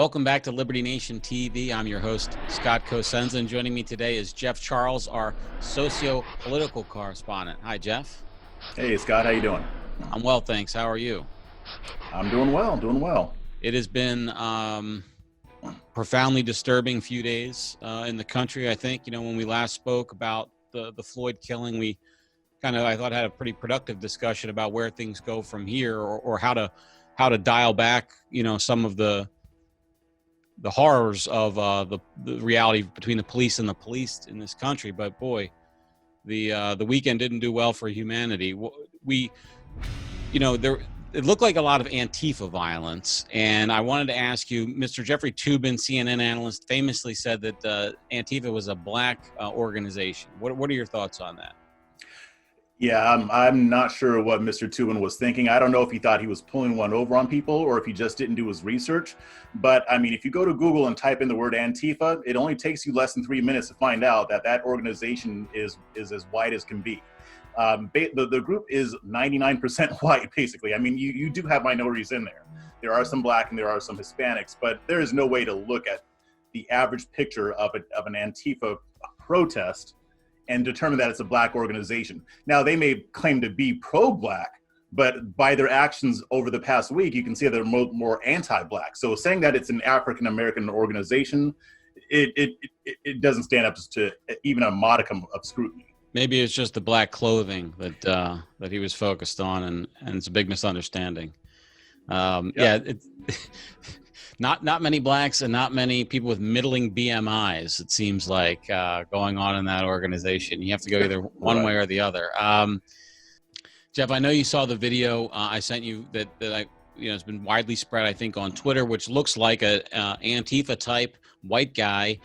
Welcome back to Liberty Nation TV. I'm your host, Scott Cosenza, and joining me today is Jeff Charles, our socio-political correspondent. Hi, Jeff. Hey, Scott. How you doing? I'm well, thanks. How are you? I'm doing well. It has been profoundly disturbing few days in the country. I think, when we last spoke about the Floyd killing, we I thought had a pretty productive discussion about where things go from here, or how to dial back, some of the horrors of the reality between the police and the police in this country. But boy, the weekend didn't do well for humanity. It looked like a lot of Antifa violence, and I wanted to ask you, Mr. Jeffrey Toobin, CNN analyst, famously said that Antifa was a black organization. What are your thoughts on that? Yeah, I'm not sure what Mr. Toobin was thinking. I don't know if he thought he was pulling one over on people or if he just didn't do his research. But I mean, if you go to Google and type in the word Antifa, it only takes you less than 3 minutes to find out that organization is as white as can be. The group is 99% white, basically. I mean, you do have minorities in there. There are some black and there are some Hispanics, but there is no way to look at the average picture of an Antifa protest and determine that it's a black organization. Now, they may claim to be pro-black, but by their actions over the past week, you can see they're more anti-black. So saying that it's an African-American organization, it doesn't stand up to even a modicum of scrutiny. Maybe it's just the black clothing that he was focused on, and it's a big misunderstanding. It's not many blacks and not many people with middling BMIs, it seems like, going on in that organization. You have to go either one way or the other. Jeff, I know you saw the video I sent you that it's been widely spread, I think, on Twitter, which looks like a Antifa type white guy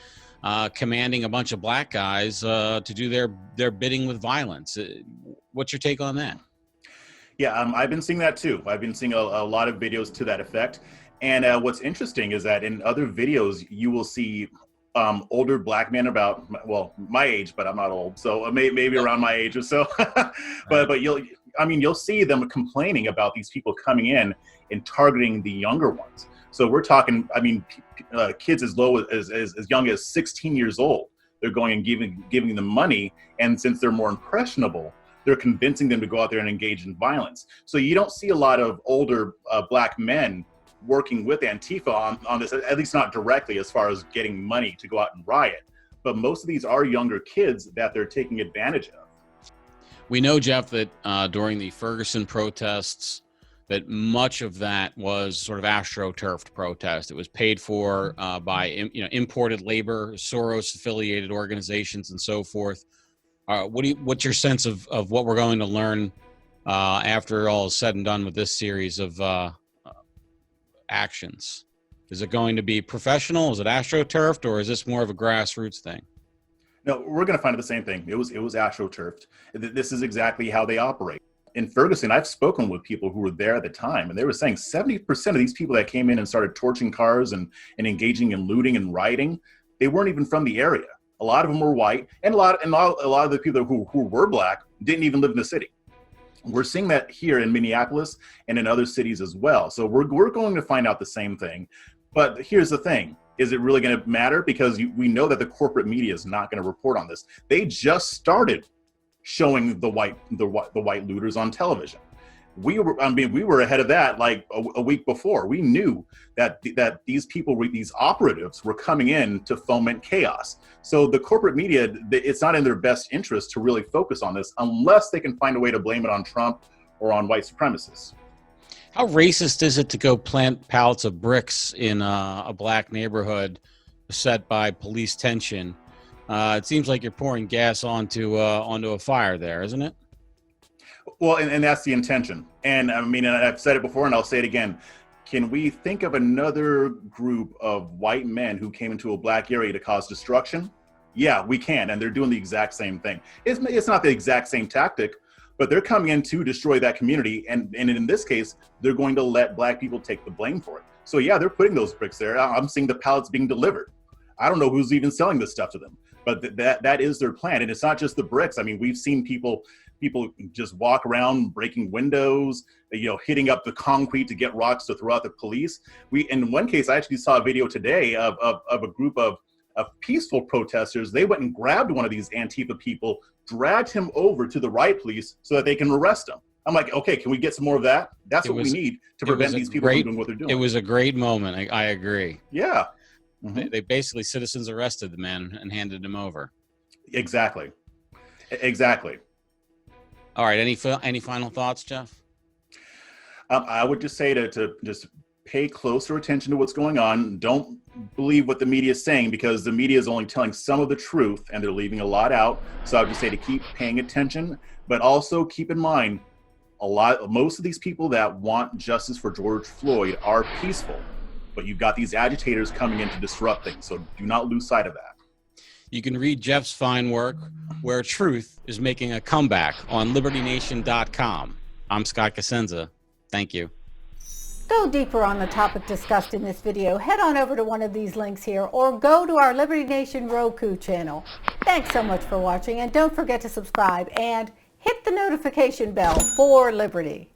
commanding a bunch of black guys to do their bidding with violence. What's your take on that? Yeah, I've been seeing that too. I've been seeing a lot of videos to that effect. And what's interesting is that in other videos, you will see older black men about, my age, but I'm not old, so maybe around my age or so. but you'll see them complaining about these people coming in and targeting the younger ones. So we're talking, kids as low as young as 16 years old. They're going and giving them money, and since they're more impressionable, they're convincing them to go out there and engage in violence. So you don't see a lot of older black men working with Antifa on this, at least not directly as far as getting money to go out and riot. But most of these are younger kids that they're taking advantage of. We know, Jeff, that during the Ferguson protests, that much of that was sort of astroturfed protest. It was paid for by imported labor, Soros-affiliated organizations, and so forth. What's your sense of what we're going to learn after all is said and done with this series of actions? Is it going to be professional? Is it astroturfed, or is this more of a grassroots thing? No, we're going to find out the same thing. It was astroturfed. This is exactly how they operate. In Ferguson, I've spoken with people who were there at the time, and they were saying 70% of these people that came in and started torching cars and engaging in looting and rioting, they weren't even from the area. A lot of them were white, and a lot of the people who were black didn't even live in the city. We're seeing that here in Minneapolis and in other cities as well. So we're going to find out the same thing. But here's the thing. Is it really going to matter? Because we know that the corporate media is not going to report on this. They just started showing the white looters on television. We were ahead of that like a week before. We knew that these operatives were coming in to foment chaos. So the corporate media, it's not in their best interest to really focus on this unless they can find a way to blame it on Trump or on white supremacists. How racist is it to go plant pallets of bricks in a black neighborhood set by police tension? It seems like you're pouring gas onto a fire there, isn't it? Well, and that's the intention. And and I've said it before and I'll say it again. Can we think of another group of white men who came into a black area to cause destruction? Yeah, we can. And they're doing the exact same thing. It's not the exact same tactic, but they're coming in to destroy that community. And in this case, they're going to let black people take the blame for it. So yeah, they're putting those bricks there. I'm seeing the pallets being delivered. I don't know who's even selling this stuff to them, but that is their plan. And it's not just the bricks. We've seen people people just walk around breaking windows, hitting up the concrete to get rocks to throw at the police. In one case, I actually saw a video today of a group of peaceful protesters. They went and grabbed one of these Antifa people, dragged him over to the riot police so that they can arrest him. I'm like, okay, can we get some more of that? That's what we need to prevent these people from doing what they're doing. It was a great moment. I agree. Yeah. They basically citizens arrested the man and handed him over. Exactly. All right. Any final thoughts, Jeff? I would just say to just pay closer attention to what's going on. Don't believe what the media is saying, because the media is only telling some of the truth and they're leaving a lot out. So I would just say to keep paying attention, but also keep in mind most of these people that want justice for George Floyd are peaceful, but you've got these agitators coming in to disrupt things. So do not lose sight of that. You can read Jeff's fine work, Where Truth is Making a Comeback, on LibertyNation.com. I'm Scott Cosenza. Thank you. Go deeper on the topic discussed in this video. Head on over to one of these links here or go to our Liberty Nation Roku channel. Thanks so much for watching, and don't forget to subscribe and hit the notification bell for Liberty.